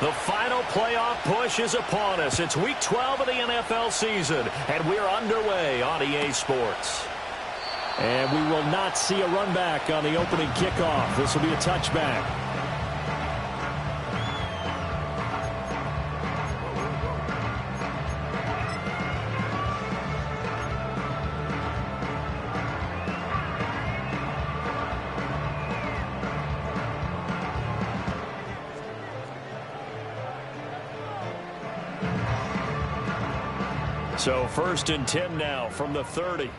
The final playoff push is upon us. It's Week 12 of the NFL season, and we're underway on EA Sports. And we will not see a run back on the opening kickoff. This will be a touchback. So 1st and 10 now from the 30.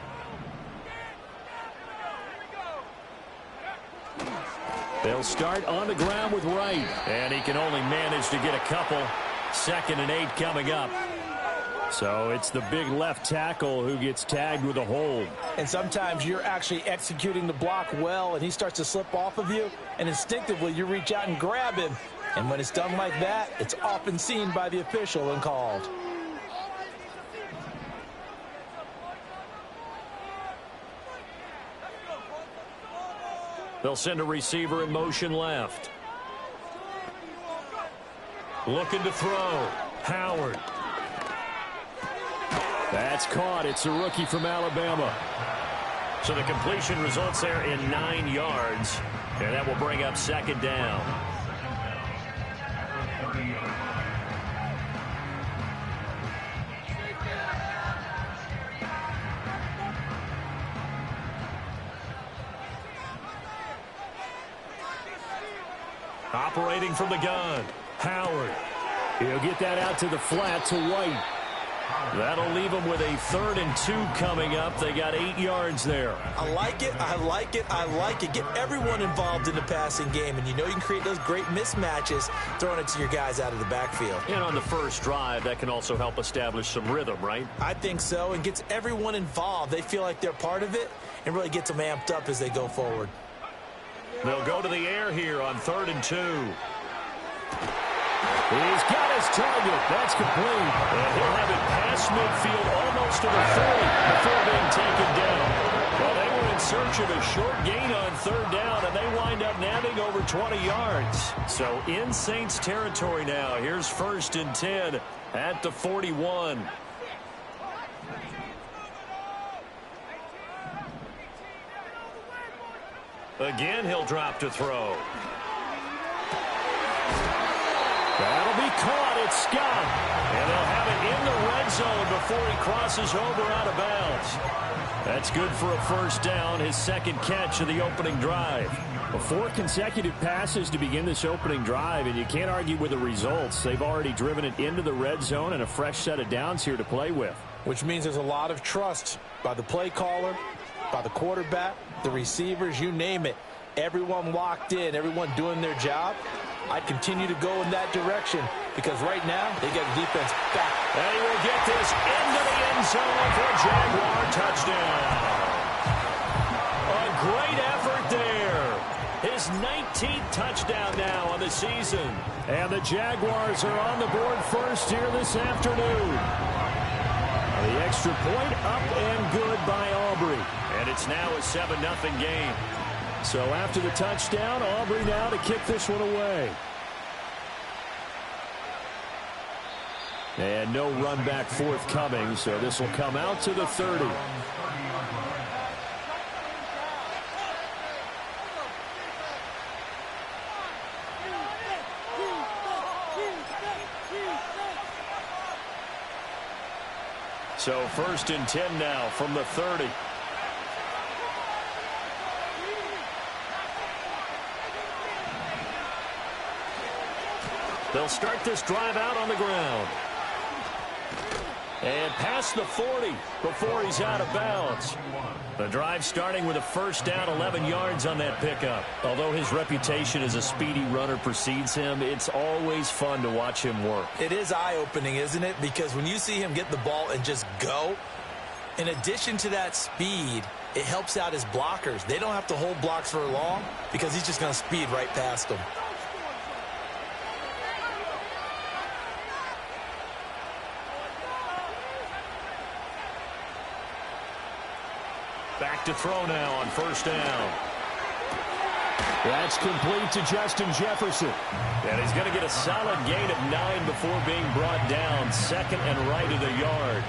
They'll start on the ground with Wright. And he can only manage to get a couple. 2nd and 8 coming up. So it's the big left tackle who gets tagged with a hold. And sometimes you're actually executing the block well, and he starts to slip off of you, and instinctively you reach out and grab him. And when it's done like that, it's often seen by the official and called. They'll send a receiver in motion left. Looking to throw. Howard. That's caught. It's a rookie from Alabama. So the completion results there in 9 yards. And that will bring up 2nd down. Operating from the gun, Howard. He'll get that out to the flat to White. That'll leave him with a 3rd and 2 coming up. They got 8 yards there. I like it, I like it, I like it. Get everyone involved in the passing game, and you know you can create those great mismatches throwing it to your guys out of the backfield. And on the first drive, that can also help establish some rhythm, right? I think so, and gets everyone involved. They feel like they're part of it and really gets them amped up as they go forward. They'll go to the air here on 3rd and 2. He's got his target. That's complete. And he'll have it past midfield almost to the 40 before being taken down. Well, they were in search of a short gain on 3rd down, and they wind up nabbing over 20 yards. So in Saints territory now. Here's 1st and 10 at the 41. Again, he'll drop to throw. That'll be caught. It's Scott. And they'll have it in the red zone before he crosses over out of bounds. That's good for a 1st down, his 2nd catch of the opening drive. 4 consecutive passes to begin this opening drive, and you can't argue with the results. They've already driven it into the red zone and a fresh set of downs here to play with. Which means there's a lot of trust by the play caller, by the quarterback, the receivers, you name it. Everyone locked in, everyone doing their job. I'd continue to go in that direction because right now they get the defense back. And he will get this into the end zone for a Jaguar touchdown. A great effort there. His 19th touchdown now on the season. And the Jaguars are on the board first here this afternoon. The extra point up and good by Aubrey. And it's now a 7-0 game. So after the touchdown, Aubrey now to kick this one away. And no run back forthcoming, so this will come out to the 30. So 1st and 10 now from the 30. They'll start this drive out on the ground. And past the 40 before he's out of bounds. The drive starting with a 1st down, 11 yards on that pickup. Although his reputation as a speedy runner precedes him, it's always fun to watch him work. It is eye-opening, isn't it? Because when you see him get the ball and just go, in addition to that speed, it helps out his blockers. They don't have to hold blocks for long because he's just going to speed right past them. Back to throw now on 1st down. That's complete to Justin Jefferson. And he's going to get a solid gain of 9 before being brought down. Second and right at a yard.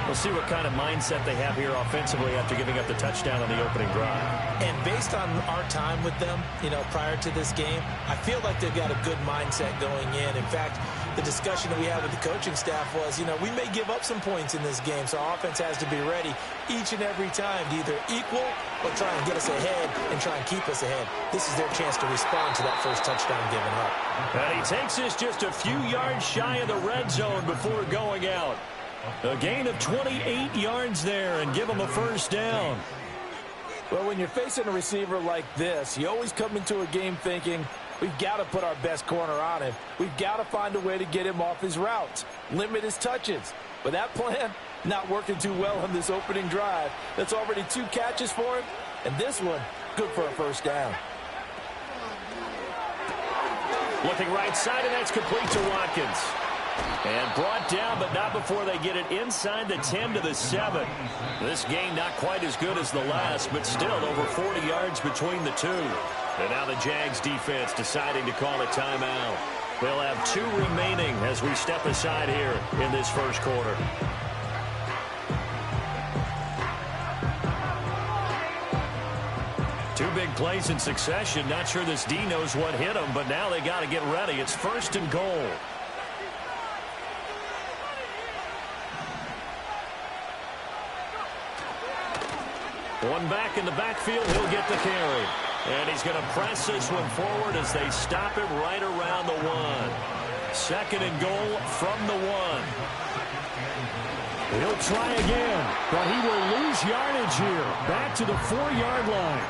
We'll see what kind of mindset they have here offensively after giving up the touchdown on the opening drive. And based on our time with them, prior to this game, I feel like they've got a good mindset going in. In fact, the discussion that we had with the coaching staff was, we may give up some points in this game, so our offense has to be ready each and every time to either equal or try and get us ahead and try and keep us ahead. This is their chance to respond to that first touchdown given up. And he takes this just a few yards shy of the red zone before going out. A gain of 28 yards there and give him a first down. Well, when you're facing a receiver like this, you always come into a game thinking, we've got to put our best corner on him. We've got to find a way to get him off his routes, limit his touches. But that plan, not working too well on this opening drive. That's already 2 catches for him, and this one, good for a first down. Looking right side, and that's complete to Watkins. And brought down, but not before they get it inside the 10 to the 7. This game not quite as good as the last, but still over 40 yards between the two. And now the Jags defense deciding to call a timeout. They'll have 2 remaining as we step aside here in this first quarter. Two big plays in succession. Not sure this D knows what hit him, but now they got to get ready. It's first and goal. One back in the backfield, he'll get the carry. And he's going to press this one forward as they stop him right around the 1. Second and goal from the 1. He'll try again, but he will lose yardage here. Back to the 4-yard line.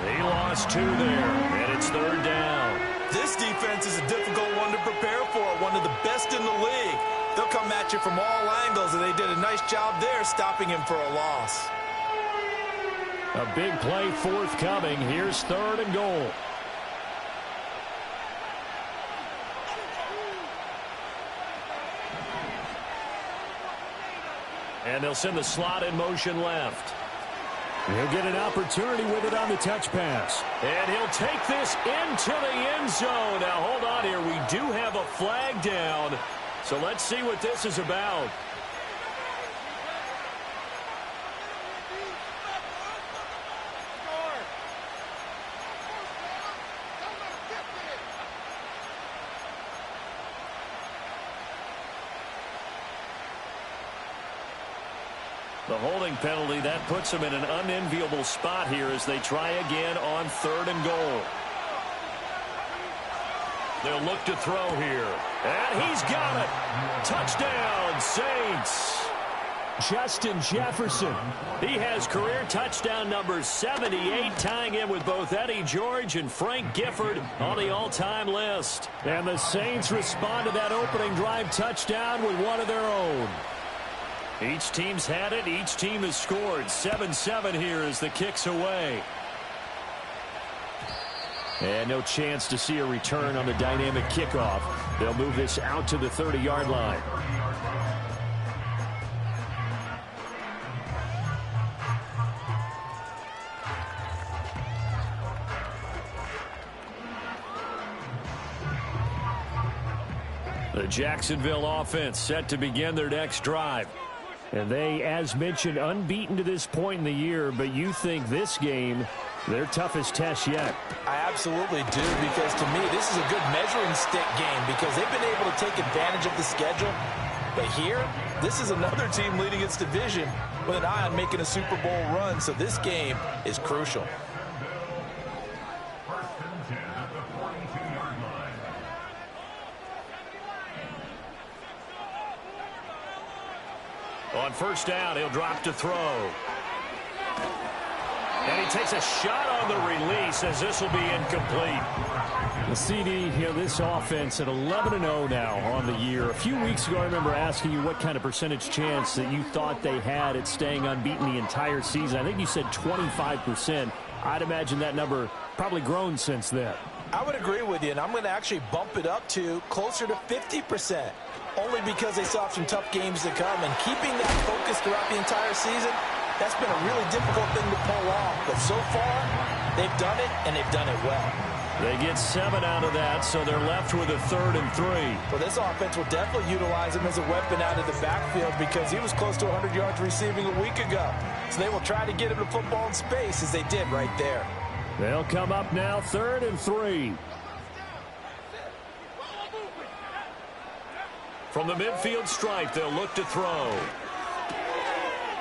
He lost 2 there, and it's third down. This defense is a difficult one to prepare for, one of the best in the league. They'll come at you from all angles, and they did a nice job there stopping him for a loss. A big play forthcoming. Here's third and goal. And they'll send the slot in motion left. He'll get an opportunity with it on the touch pass. And he'll take this into the end zone. Now, hold on here. We do have a flag down. So let's see what this is about. The holding penalty, that puts them in an unenviable spot here as they try again on third and goal. They'll look to throw here. And he's got it. Touchdown, Saints. Justin Jefferson. He has career touchdown number 78, tying in with both Eddie George and Frank Gifford on the all-time list. And the Saints respond to that opening drive touchdown with one of their own. Each team's had it. Each team has scored. 7-7 here as the kick's away. And no chance to see a return on the dynamic kickoff. They'll move this out to the 30-yard line. The Jacksonville offense set to begin their next drive. And they, as mentioned, unbeaten to this point in the year, but you think this game, their toughest test yet. I absolutely do, because to me, this is a good measuring stick game because they've been able to take advantage of the schedule. But here, this is another team leading its division with an eye on making a Super Bowl run, so this game is crucial. On first down, he'll drop to throw. And he takes a shot on the release as this will be incomplete. The CD, this offense at 11-0 now on the year. A few weeks ago, I remember asking you what kind of percentage chance that you thought they had at staying unbeaten the entire season. I think you said 25%. I'd imagine that number probably grown since then. I would agree with you, and I'm going to actually bump it up to closer to 50%. Only because they still have some tough games to come, and keeping that focus throughout the entire season, that's been a really difficult thing to pull off. But so far, They've done it, and they've done it well. They get 7 out of that, so they're left with a 3rd and 3. Well, this offense will definitely utilize him as a weapon out of the backfield because he was close to 100 yards receiving a week ago. So they will try to get him the football in space as they did right there. They'll come up now 3rd and 3. From the midfield stripe, they'll look to throw.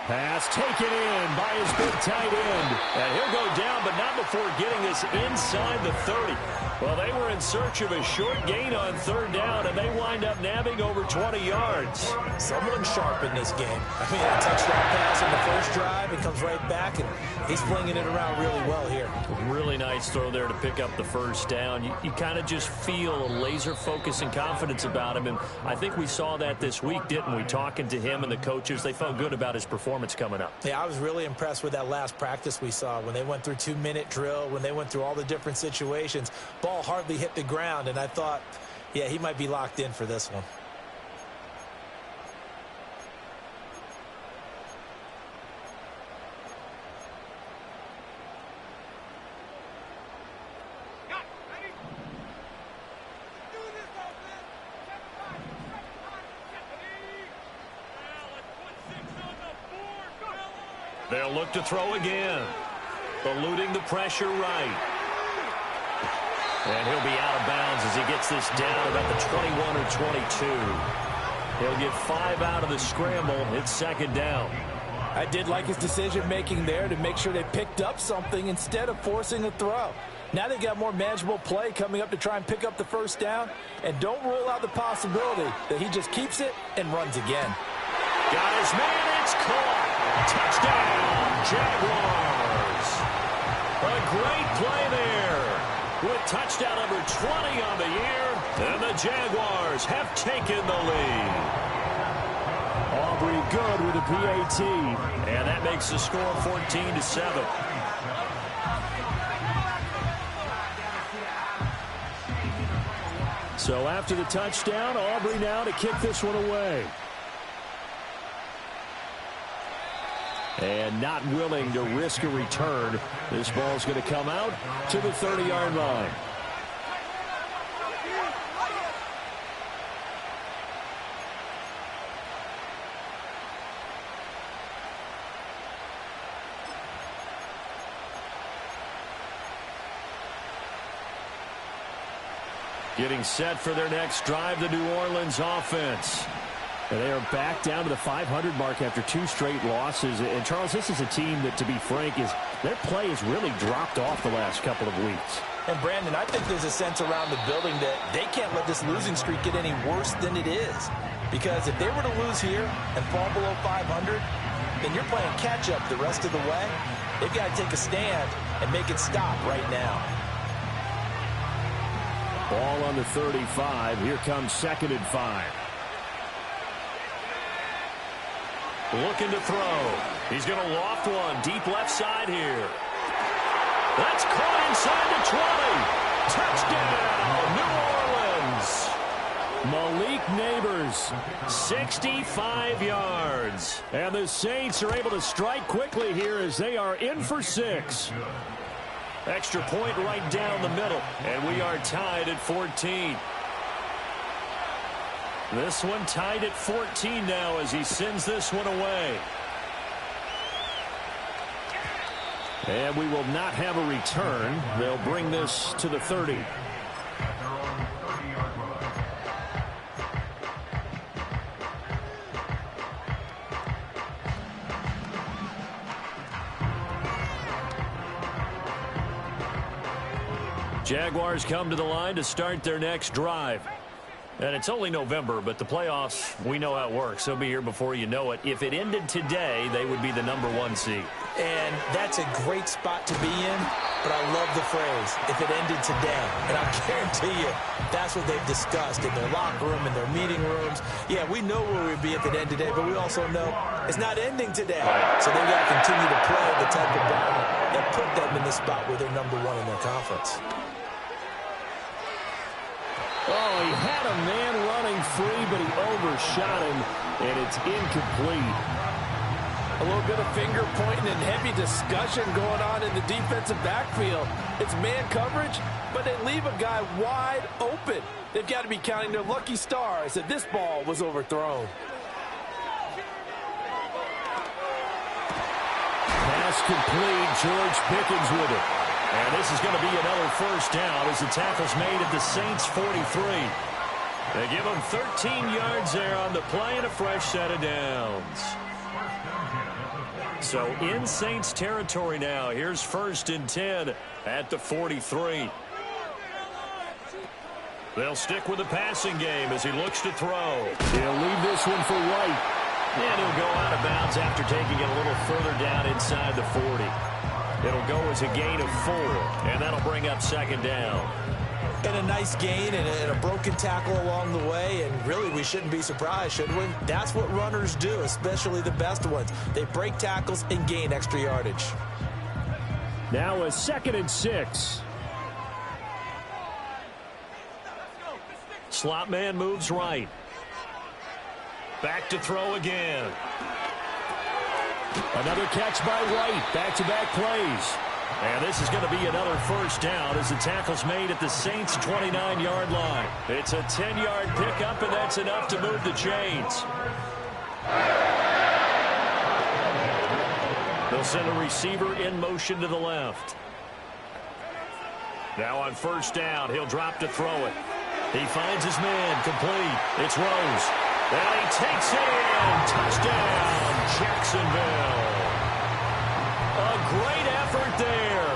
Pass taken in by his big tight end. And he'll go down, but not before getting this inside the 30. Well, they were in search of a short gain on 3rd down, and they wind up nabbing over 20 yards. Someone sharp in this game. I mean, a touchdown pass in the first drive. It comes right back, and he's flinging it around really well here. Really nice throw there to pick up the 1st down. You kind of just feel a laser focus and confidence about him, and I think we saw that this week, didn't we? Talking to him and the coaches, they felt good about his performance coming up. Yeah, I was really impressed with that last practice we saw when they went through 2-minute drill, when they went through all the different situations. Ball hardly hit the ground, and I thought, yeah, he might be locked in for this one. They'll look to throw again. Eluding the pressure right. And he'll be out of bounds as he gets this down about the 21 or 22. He'll get 5 out of the scramble. It's 2nd down. I did like his decision-making there to make sure they picked up something instead of forcing a throw. Now they've got more manageable play coming up to try and pick up the 1st down. And don't rule out the possibility that he just keeps it and runs again. Got his man. It's caught. Touchdown, Jaguars. A great play there. With touchdown number 20 on the year, and the Jaguars have taken the lead. Aubrey good with a PAT, and that makes the score 14-7. So after the touchdown, Aubrey now to kick this one away. And not willing to risk a return. This ball's going to come out to the 30-yard line. Getting set for their next drive, the New Orleans offense. And they are back down to the 500 mark after 2 straight losses. And, Charles, this is a team that, to be frank, their play has really dropped off the last couple of weeks. And, Brandon, I think there's a sense around the building that they can't let this losing streak get any worse than it is. Because if they were to lose here and fall below 500, then you're playing catch-up the rest of the way. They've got to take a stand and make it stop right now. Ball on the 35. Here comes 2nd and 5. Looking to throw. He's going to loft one deep left side here. That's caught inside the 20. Touchdown, New Orleans. Malik Neighbors, 65 yards. And the Saints are able to strike quickly here as they are in for 6. Extra point right down the middle. And we are tied at 14. This one tied at 14 now as he sends this one away. And we will not have a return. They'll bring this to the 30. Jaguars come to the line to start their next drive. And it's only November, but the playoffs, we know how it works. They'll be here before you know it. If it ended today, they would be the #1 seed. And that's a great spot to be in, but I love the phrase, if it ended today. And I guarantee you, that's what they've discussed in their locker room, in their meeting rooms. Yeah, we know where we'd be if it ended today, but we also know it's not ending today. So they've got to continue to play the type of ball that put them in the spot where they're #1 in their conference. Oh, he had a man running free, but he overshot him, and it's incomplete. A little bit of finger pointing and heavy discussion going on in the defensive backfield. It's man coverage, but they leave a guy wide open. They've got to be counting their lucky stars that this ball was overthrown. Pass complete. George Pickens with it. And this is going to be another first down as the tackle's made at the Saints 43. They give them 13 yards there on the play and a fresh set of downs. So in Saints territory now. Here's 1st and 10 at the 43. They'll stick with the passing game as he looks to throw. He'll leave this one for White. And he'll go out of bounds after taking it a little further down inside the 40. It'll go as a gain of 4, and that'll bring up 2nd down. And a nice gain and a broken tackle along the way, and really we shouldn't be surprised, should we? That's what runners do, especially the best ones. They break tackles and gain extra yardage. Now a 2nd and 6. Slot man moves right. Back to throw again. Another catch by White. Back-to-back plays. And this is going to be another first down as the tackle's made at the Saints' 29-yard line. It's a 10-yard pickup, and that's enough to move the chains. They'll send a receiver in motion to the left. Now on first down, he'll drop to throw it. He finds his man, complete. It's Rose. And he takes it in. Touchdown, Jacksonville. A great effort there.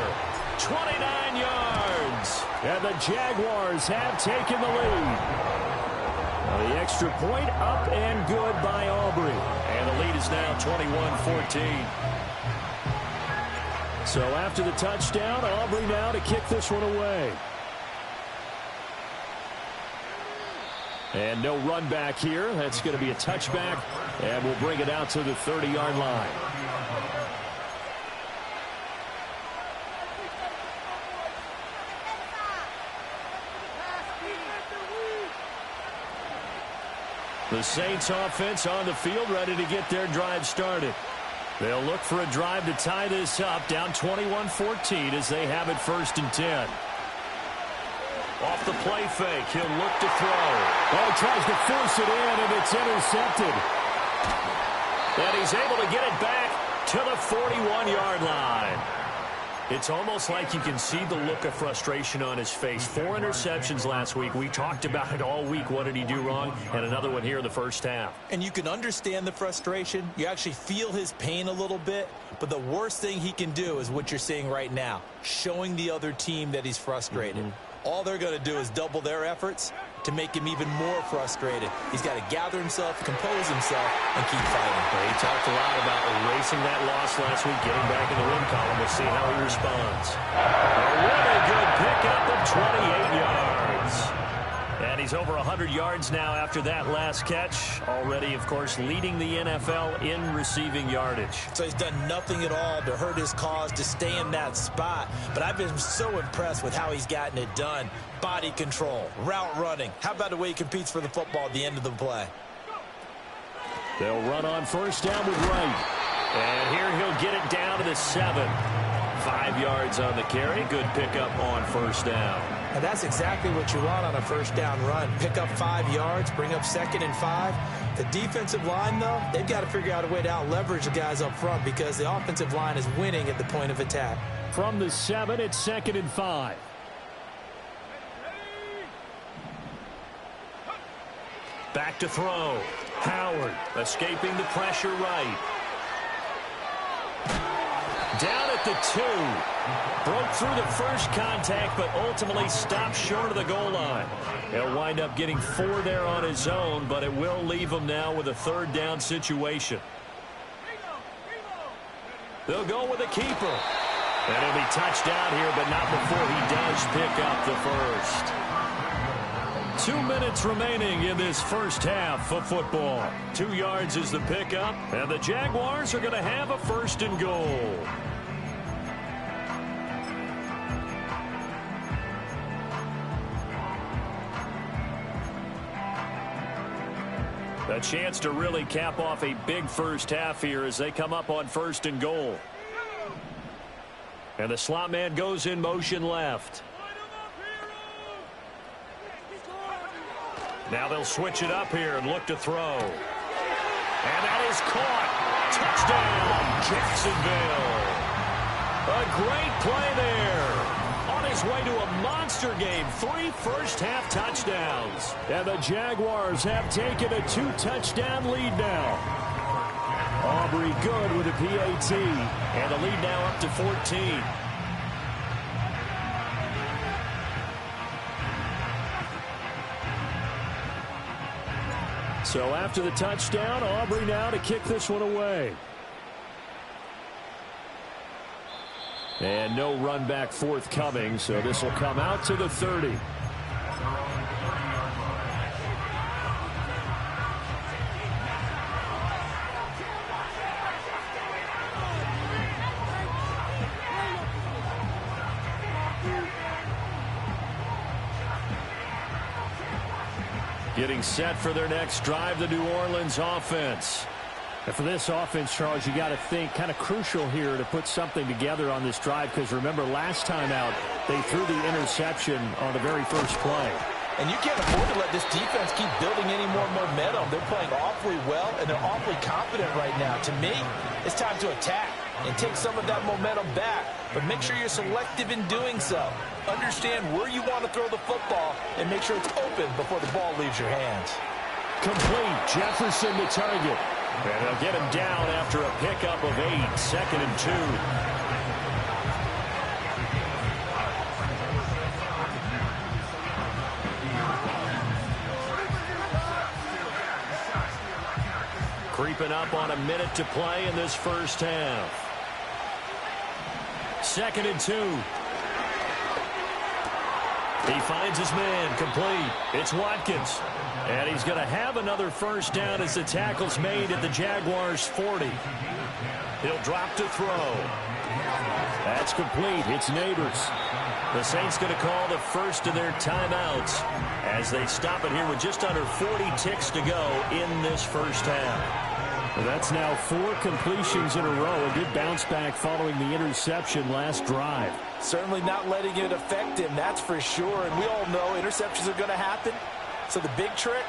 29 yards. And the Jaguars have taken the lead. Now the extra point up and good by Aubrey. And the lead is now 21-14. So after the touchdown, Aubrey now to kick this one away. And no run back here. That's going to be a touchback. And we'll bring it out to the 30-yard line. The Saints offense on the field ready to get their drive started. They'll look for a drive to tie this up, down 21-14 as they have it 1st and 10. Off the play fake, he'll look to throw. Oh, tries to force it in, and it's intercepted. And he's able to get it back to the 41-yard line. It's almost like you can see the look of frustration on his face. 4 interceptions last week. We talked about it all week. What did he do wrong? And another one here in the first half. And you can understand the frustration. You actually feel his pain a little bit. But the worst thing he can do is what you're seeing right now, showing the other team that he's frustrated. All they're going to do is double their efforts to make him even more frustrated. He's got to gather himself, compose himself, and keep fighting. Well, he talked a lot about erasing that loss last week, getting back in the win column. We'll see how he responds. A really good pickup of 28 yards. And he's over 100 yards now after that last catch. Already, of course, leading the NFL in receiving yardage. So he's done nothing at all to hurt his cause, to stay in that spot. But I've been so impressed with how he's gotten it done. Body control, route running. How about the way he competes for the football at the end of the play? They'll run on first down with Wright. And here he'll get it down to the 7. 5 yards on the carry. Good pickup on first down. And that's exactly what you want on a first down run. Pick up 5 yards, bring up 2nd and 5. The defensive line, though, they've got to figure out a way to out-leverage the guys up front because the offensive line is winning at the point of attack. From the 7, it's 2nd and 5. Back to throw. Howard escaping the pressure right. Down at the 2. Broke through the first contact, but ultimately stopped short of the goal line. He'll wind up getting 4 there on his own, but it will leave him now with a 3rd down situation. They'll go with a keeper. And he'll be touched out here, but not before he does pick up the first. 2 minutes remaining in this first half of football. 2 yards is the pickup, and the Jaguars are going to have a 1st and goal. A chance to really cap off a big first half here as they come up on 1st and goal. And the slot man goes in motion left. Now they'll switch it up here and look to throw. And that is caught. Touchdown, Jacksonville. A great play there. On his way to a monster game. 3 first-half touchdowns. And the Jaguars have taken a 2-touchdown lead now. Aubrey good with a PAT. And the lead now up to 14. So after the touchdown, Aubrey now to kick this one away. And no run back forthcoming, so this will come out to the 30. Getting set for their next drive, the New Orleans offense. And for this offense, Charles, you got to think kind of crucial here to put something together on this drive, because remember last time out they threw the interception on the very first play. And you can't afford to let this defense keep building any more momentum. They're playing awfully well, and they're awfully confident right now. To me, it's time to attack and take some of that momentum back. But make sure you're selective in doing so. Understand where you want to throw the football and make sure it's open before the ball leaves your hands. Complete. Jefferson to target. And they'll get him down after a pickup of 8. 2nd and 2. Creeping up on a minute to play in this first half. 2nd and 2. He finds his man, complete. It's Watkins. And he's going to have another first down as the tackle's made at the Jaguars' 40. He'll drop to throw. That's complete. It's Neighbors. The Saints going to call the first of their timeouts as they stop it here with just under 40 ticks to go in this first half. Well, that's now 4 completions in a row. A good bounce back following the interception last drive. Certainly not letting it affect him, that's for sure. And we all know interceptions are going to happen. So the big trick,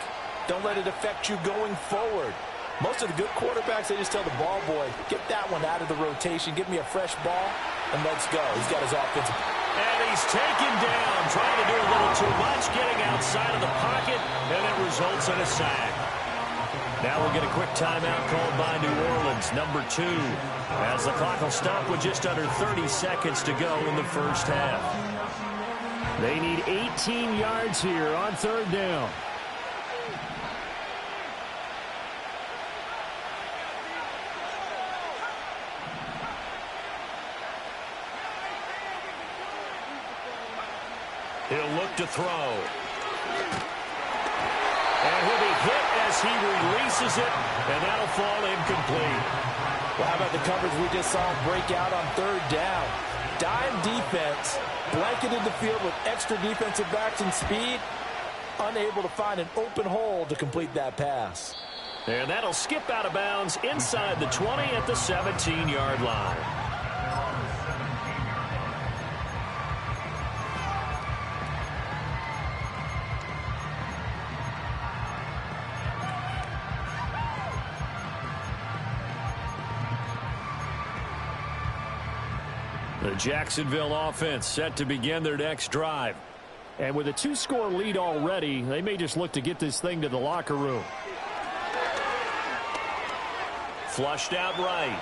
don't let it affect you going forward. Most of the good quarterbacks, they just tell the ball boy, get that one out of the rotation, give me a fresh ball, and let's go. He's got his offensive. And he's taken down, trying to do a little too much, getting outside of the pocket, and it results in a sack. Now we'll get a quick timeout called by New Orleans, number 2, as the clock will stop with just under 30 seconds to go in the first half. They need 18 yards here on 3rd down. He'll look to throw. And he'll be hit as he releases it, and that'll fall incomplete. Well, how about the coverage we just saw break out on 3rd down? Dime defense, blanketed the field with extra defensive backs and speed, unable to find an open hole to complete that pass. And that'll skip out of bounds inside the 20 at the 17-yard line. The Jacksonville offense set to begin their next drive. And with a 2-score lead already, they may just look to get this thing to the locker room. Flushed out right.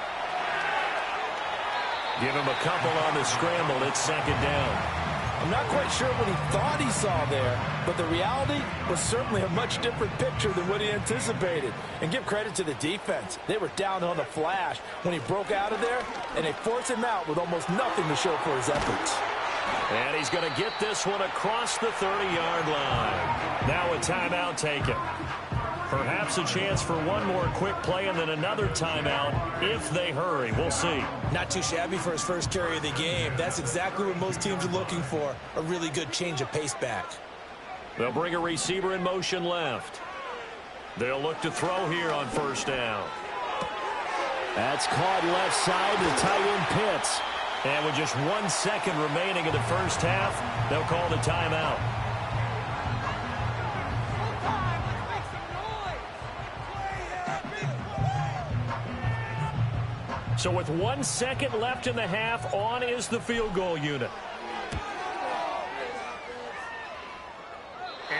Give him a couple on the scramble. It's 2nd down. I'm not quite sure what he thought he saw there, but the reality was certainly a much different picture than what he anticipated. And give credit to the defense. They were down on the flash when he broke out of there, and they forced him out with almost nothing to show for his efforts. And he's going to get this one across the 30-yard line. Now a timeout taken. Perhaps a chance for one more quick play and then another timeout if they hurry. We'll see. Not too shabby for his first carry of the game. That's exactly what most teams are looking for, a really good change of pace back. They'll bring a receiver in motion left. They'll look to throw here on first down. That's caught left side to tight end Pitts. And with just 1 second remaining in the first half, they'll call the timeout. So with 1 second left in the half, on is the field goal unit.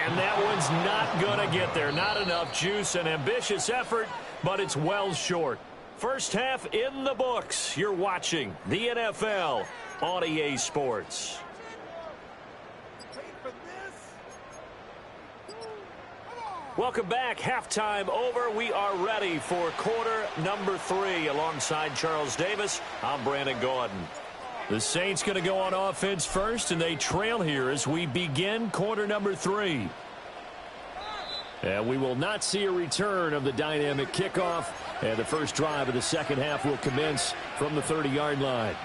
And that one's not going to get there. Not enough juice. An ambitious effort, but it's well short. First half in the books. You're watching the NFL on EA Sports. Welcome back. Halftime over. We are ready for quarter number 3. Alongside Charles Davis, I'm Brandon Gordon. The Saints going to go on offense first, and they trail here as we begin quarter number 3. And we will not see a return of the dynamic kickoff. And the first drive of the second half will commence from the 30-yard line.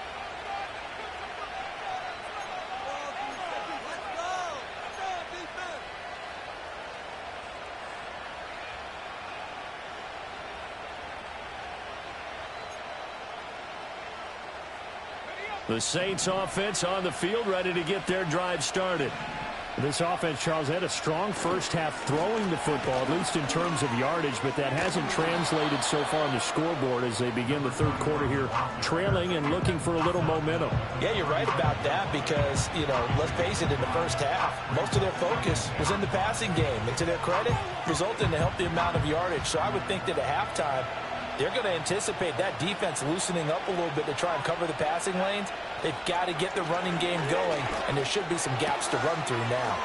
The Saints offense on the field, ready to get their drive started. This offense, Charles, had a strong first half throwing the football, at least in terms of yardage, but that hasn't translated so far on the scoreboard as they begin the third quarter here, trailing and looking for a little momentum. Yeah, you're right about that because, let's face it, in the first half, most of their focus was in the passing game. And to their credit, resulted in a healthy amount of yardage. So I would think that at halftime, they're going to anticipate that defense loosening up a little bit to try and cover the passing lanes. They've got to get the running game going, and there should be some gaps to run through now.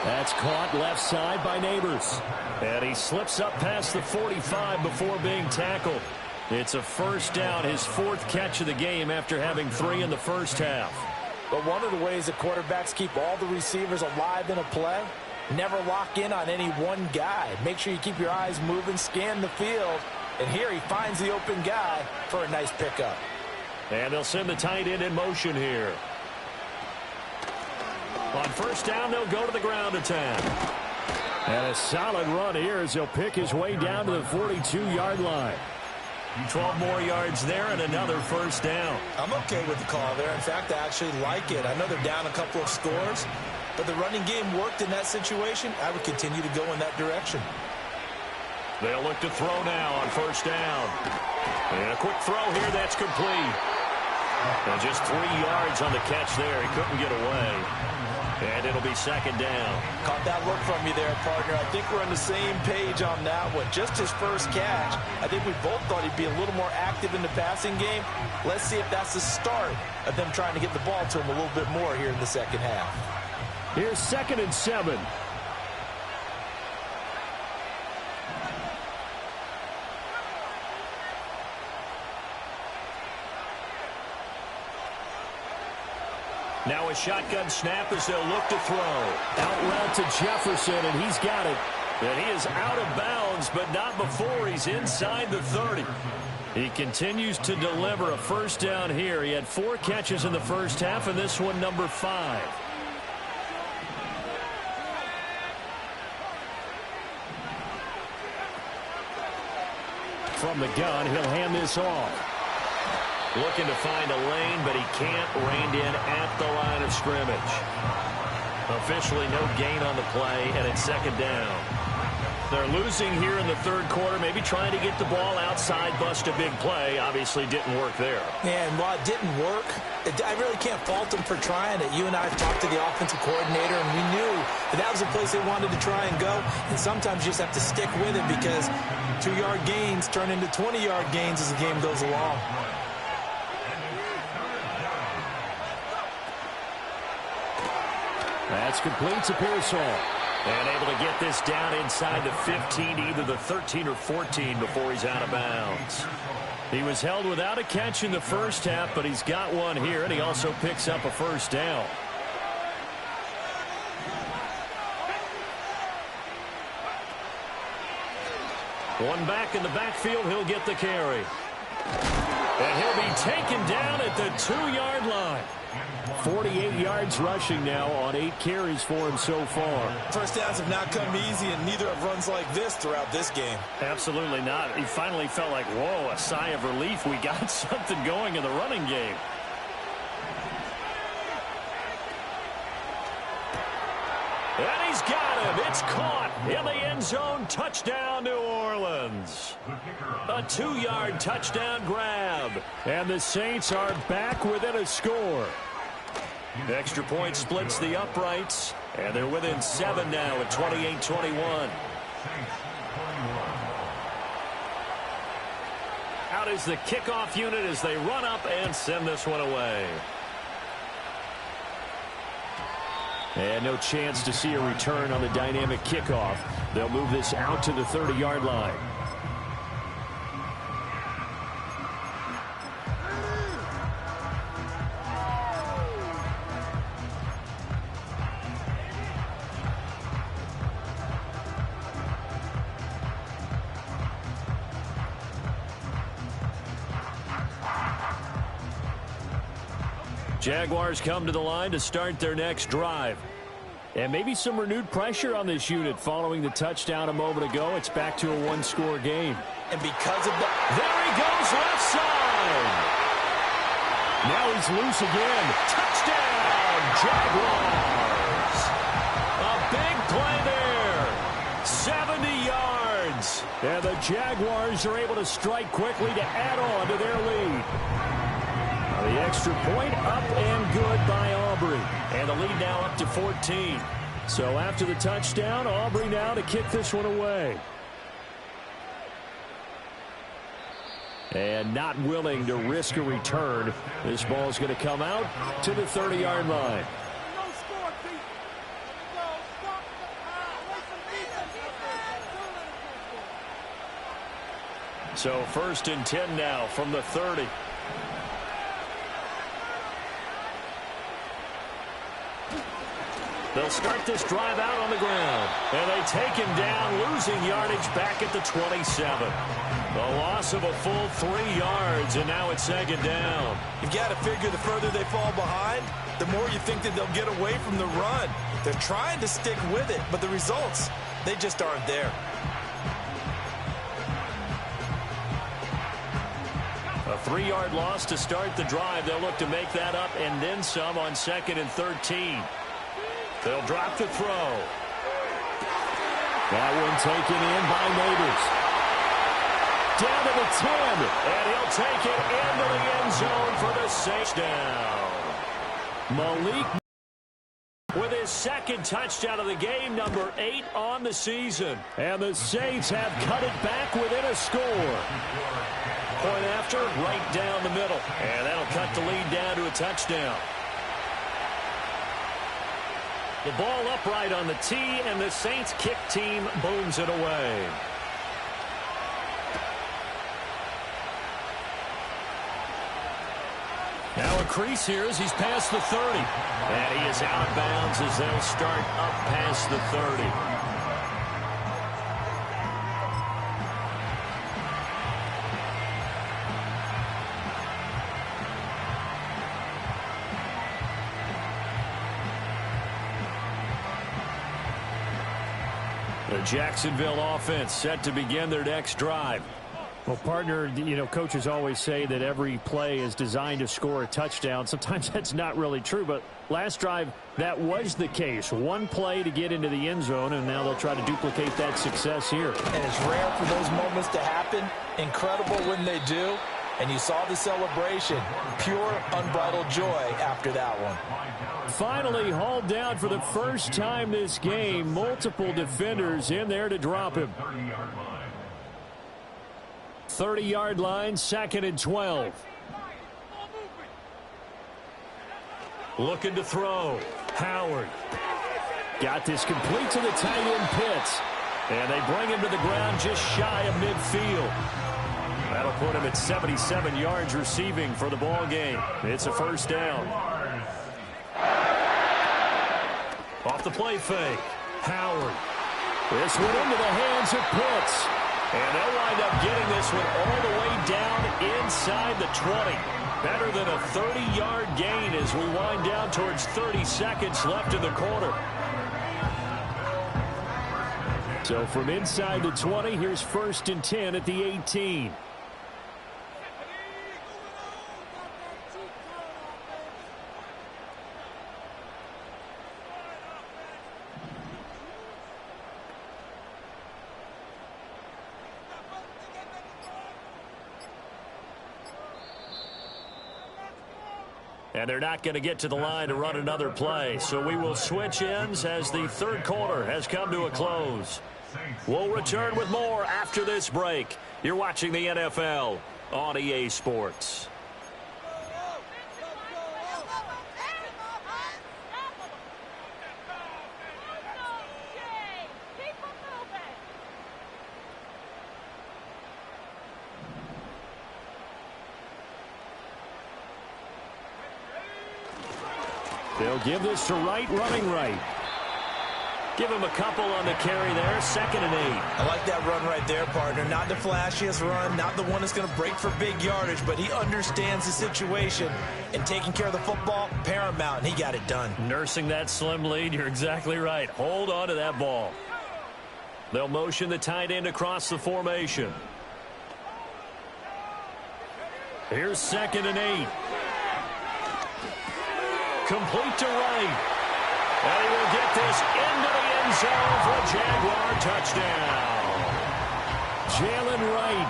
That's caught left side by Neighbors. And he slips up past the 45 before being tackled. It's a first down, his 4th catch of the game after having 3 in the first half. But one of the ways that quarterbacks keep all the receivers alive in a play, never lock in on any one guy. Make sure you keep your eyes moving, scan the field. And here he finds the open guy for a nice pickup. And they'll send the tight end in motion here. On first down, they'll go to the ground attack. And a solid run here as he'll pick his way down to the 42-yard line. 12 more yards there and another first down. I'm okay with the call there. In fact, I actually like it. I know they're down a couple of scores, but the running game worked in that situation. I would continue to go in that direction. They'll look to throw now on first down. And a quick throw here that's complete. And just 3 yards on the catch there. He couldn't get away. And it'll be second down. Caught that look from you there, partner. I think we're on the same page on that one. Just his first catch. I think we both thought he'd be a little more active in the passing game. Let's see if that's the start of them trying to get the ball to him a little bit more here in the second half. Here's 2nd and 7. Now a shotgun snap as they'll look to throw. Out route to Jefferson, and he's got it. And he is out of bounds, but not before he's inside the 30. He continues to deliver a first down here. He had 4 catches in the first half, and this one number 5. From the gun, he'll hand this off. Looking to find a lane, but he can't. Reined in at the line of scrimmage. Officially no gain on the play, and it's second down. They're losing here in the third quarter, maybe trying to get the ball outside, bust a big play. Obviously didn't work there. Yeah, and while it didn't work, I really can't fault them for trying it. You and I have talked to the offensive coordinator, and we knew that was the place they wanted to try and go. And sometimes you just have to stick with it because 2-yard gains turn into 20-yard gains as the game goes along. That's complete to Pearsall. And able to get this down inside the 15, either the 13 or 14 before he's out of bounds. He was held without a catch in the first half, but he's got one here, and he also picks up a first down. One back in the backfield, he'll get the carry. And he'll be taken down at the 2-yard line. 48 yards rushing now on 8 carries for him so far. First downs have not come easy, and neither have runs like this throughout this game. Absolutely not. He finally felt like, whoa, a sigh of relief. We got something going in the running game. And he's got him. It's caught in the end zone. Touchdown, New Orleans. A 2-yard touchdown grab. And the Saints are back within a score. The extra point splits the uprights. And they're within 7 now at 28-21. Out is the kickoff unit as they run up and send this one away. And no chance to see a return on the dynamic kickoff. They'll move this out to the 30-yard line. Jaguars come to the line to start their next drive. And maybe some renewed pressure on this unit following the touchdown a moment ago. It's back to a 1-score game. And because of that, there he goes left side. Now he's loose again. Touchdown, Jaguars. A big play there. 70 yards. And the Jaguars are able to strike quickly to add on to their lead. The extra point up and good by Aubrey. And the lead now up to 14. So after the touchdown, Aubrey now to kick this one away. And not willing to risk a return. This ball is going to come out to the 30-yard line. So 1st and 10 now from the 30. They'll start this drive out on the ground. And they take him down, losing yardage back at the 27. A loss of a full 3 yards, and now it's 2nd down. You've got to figure the further they fall behind, the more you think that they'll get away from the run. They're trying to stick with it, but the results, they just aren't there. A 3-yard loss to start the drive. They'll look to make that up and then some on 2nd and 13. They'll drop the throw. That one taken in by Neighbors. Down to the 10. And he'll take it into the end zone for the Saints down. Malik with his 2nd touchdown of the game, number 8 on the season. And the Saints have cut it back within a score. Point after, right down the middle. And that'll cut the lead down to a touchdown. The ball upright on the tee, and the Saints kick team booms it away. Now a crease here as he's past the 30. And he is out of bounds as they'll start up past the 30. The Jacksonville offense set to begin their next drive. Well, partner, you know, coaches always say that every play is designed to score a touchdown. Sometimes that's not really true, but last drive, that was the case. One play to get into the end zone, and now they'll try to duplicate that success here. And it's rare for those moments to happen. Incredible when they do. And you saw the celebration. Pure, unbridled joy after that one. Finally hauled down for the first time this game. Multiple defenders in there to drop him. 30-yard line, 2nd and 12. Looking to throw. Howard. Got this complete to the tight end Pitts. And they bring him to the ground just shy of midfield. That'll put him at 77 yards receiving for the ball game. It's a 1st down. Off the play fake. Howard. This went into the hands of Pitts. And they'll wind up getting this one all the way down inside the 20. Better than a 30-yard gain as we wind down towards 30 seconds left in the quarter. So from inside the 20, here's 1st and 10 at the 18. And they're not going to get to the line to run another play. So we will switch ends as the third quarter has come to a close. We'll return with more after this break. You're watching the NFL on EA Sports. They'll give this to Wright, running right. Give him a couple on the carry there, 2nd and 8. I like that run right there, partner. Not the flashiest run, not the one that's going to break for big yardage, but he understands the situation, and taking care of the football, paramount, and he got it done. Nursing that slim lead, you're exactly right. Hold on to that ball. They'll motion the tight end across the formation. Here's 2nd and 8. Complete to Wright. And he will get this into the end zone for a Jaguar touchdown. Jalen Wright.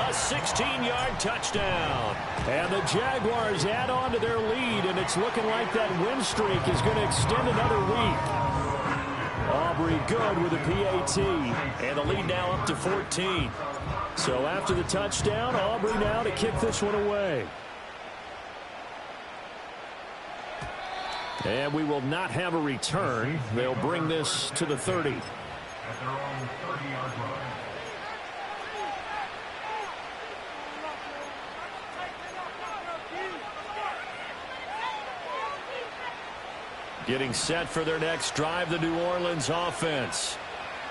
A 16-yard touchdown. And the Jaguars add on to their lead, and it's looking like that win streak is going to extend another week. Aubrey good with a PAT. And the lead now up to 14. So after the touchdown, Aubrey now to kick this one away. And we will not have a return. They'll bring this to the 30. At their own 30-yard line. Getting set for their next drive, the New Orleans offense.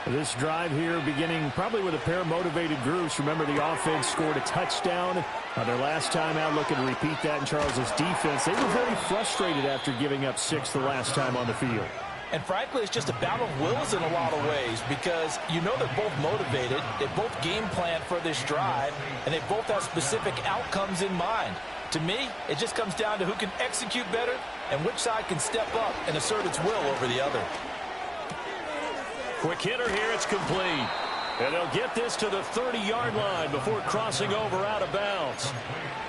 This drive here beginning probably with a pair of motivated groups. Remember, the offense scored a touchdown their last time out, looking to repeat that in Charles's defense. They were very frustrated after giving up 6 the last time on the field. And frankly, it's just a battle of wills in a lot of ways, because you know they're both motivated, they both game plan for this drive, and they both have specific outcomes in mind. To me, it just comes down to who can execute better and which side can step up and assert its will over the other. Quick hitter here, it's complete. And they'll get this to the 30-yard line before crossing over out of bounds.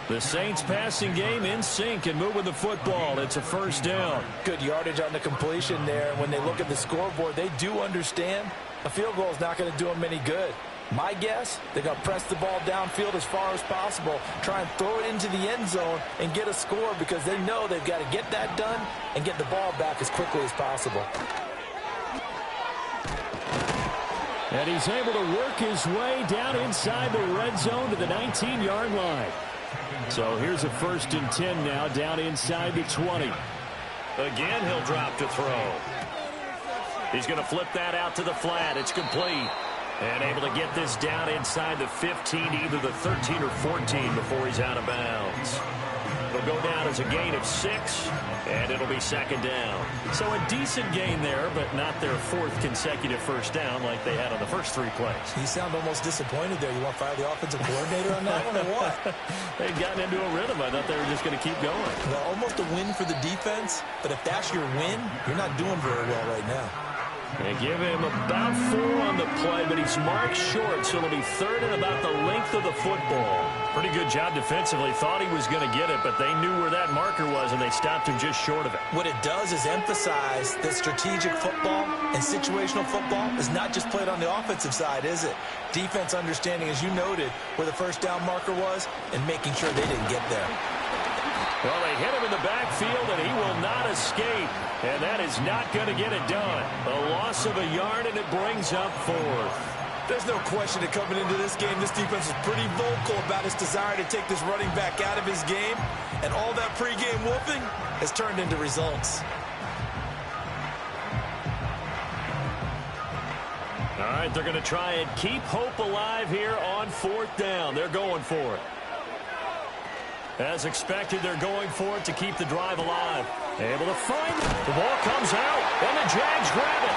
The Saints passing game in sync and moving the football. It's a 1st down. Good yardage on the completion there. And when they look at the scoreboard, they do understand a field goal is not going to do them any good. My guess, they're going to press the ball downfield as far as possible, try and throw it into the end zone and get a score, because they know they've got to get that done and get the ball back as quickly as possible. And he's able to work his way down inside the red zone to the 19-yard line. So here's a 1st and 10 now, down inside the 20. Again, he'll drop to throw. He's going to flip that out to the flat. It's complete. And able to get this down inside the 15, either the 13 or 14 before he's out of bounds. It'll go down as a gain of 6, and it'll be 2nd down. So a decent gain there, but not their 4th consecutive 1st down like they had on the first 3 plays. You sound almost disappointed there. You want to fire the offensive coordinator on that one or what? They'd gotten into a rhythm. I thought they were just going to keep going. Well, almost a win for the defense, but if that's your win, you're not doing very well right now. They give him about 4 on the play, but he's marked short, so it'll be 3rd and about the length of the football. Pretty good job defensively. Thought he was going to get it, but they knew where that marker was, and they stopped him just short of it. What it does is emphasize that strategic football and situational football is not just played on the offensive side, is it? Defense understanding, as you noted, where the 1st down marker was and making sure they didn't get there. Well, they hit him in the backfield, and he will not escape. And that is not going to get it done. A loss of a yard, and it brings up 4th. There's no question that coming into this game, this defense is pretty vocal about its desire to take this running back out of his game. And all that pregame whooping has turned into results. All right, they're going to try and keep hope alive here on 4th down. They're going for it. As expected, they're going for it to keep the drive alive. Able to find it. The ball comes out, and the Jags grab it.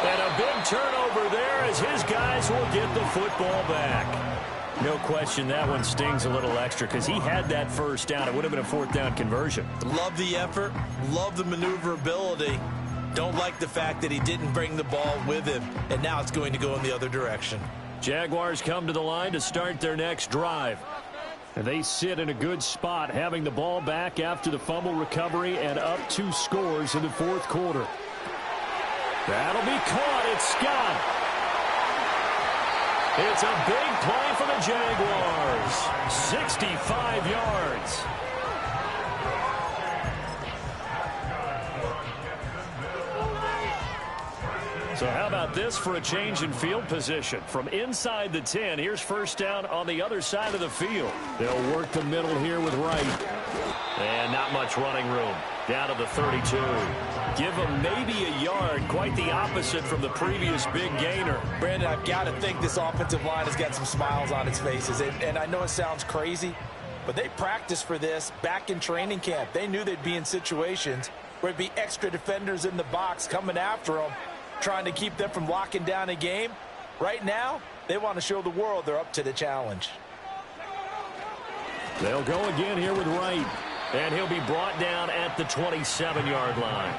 And a big turnover there as his guys will get the football back. No question that one stings a little extra because he had that first down. It would have been a 4th down conversion. Love the effort. Love the maneuverability. Don't like the fact that he didn't bring the ball with him, and now it's going to go in the other direction. Jaguars come to the line to start their next drive. And they sit in a good spot, having the ball back after the fumble recovery and up 2 scores in the 4th quarter. That'll be caught. It's Scott. It's a big play for the Jaguars. 65 yards. So how about this for a change in field position? From inside the 10, here's first down on the other side of the field. They'll work the middle here with Wright. And not much running room. Down to the 32. Give them maybe a yard. Quite the opposite from the previous big gainer. Brandon, I've got to think this offensive line has got some smiles on its faces. And I know it sounds crazy, but they practiced for this back in training camp. They knew they'd be in situations where there'd be extra defenders in the box coming after them, trying to keep them from locking down a game. Right now, they want to show the world they're up to the challenge. They'll go again here with Wright. And he'll be brought down at the 27-yard line.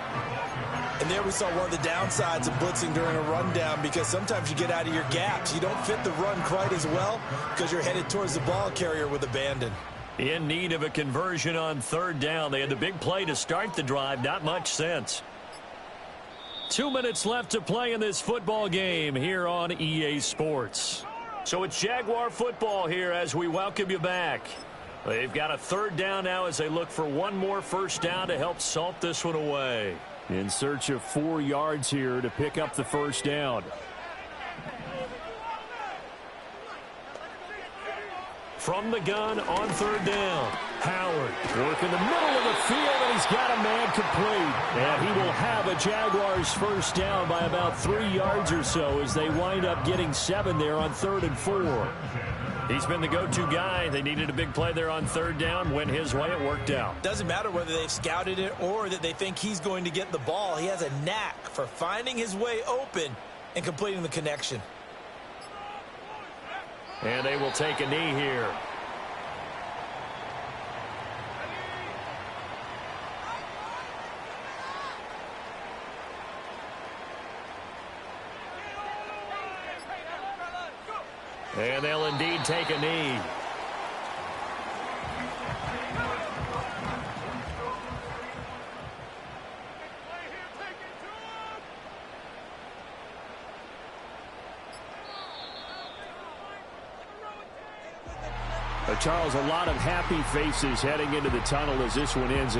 And there we saw one of the downsides of blitzing during a rundown, because sometimes you get out of your gaps. You don't fit the run quite as well because you're headed towards the ball carrier with abandon. In need of a conversion on 3rd down. They had the big play to start the drive. Not much sense. 2 minutes left to play in this football game here on EA Sports. So it's Jaguar football here as we welcome you back. They've got a 3rd down now as they look for one more first down to help salt this one away. In search of 4 yards here to pick up the first down. From the gun on 3rd down. Howard working the middle of the field, and he's got a man complete. And he will have a Jaguars first down by about 3 yards or so as they wind up getting 7 there on 3rd and 4. He's been the go-to guy. They needed a big play there on 3rd down. Went his way. It worked out. Doesn't matter whether they've scouted it or that they think he's going to get the ball. He has a knack for finding his way open and completing the connection. And they will take a knee here. And they'll indeed take a knee. Charles, a lot of happy faces heading into the tunnel as this one ends.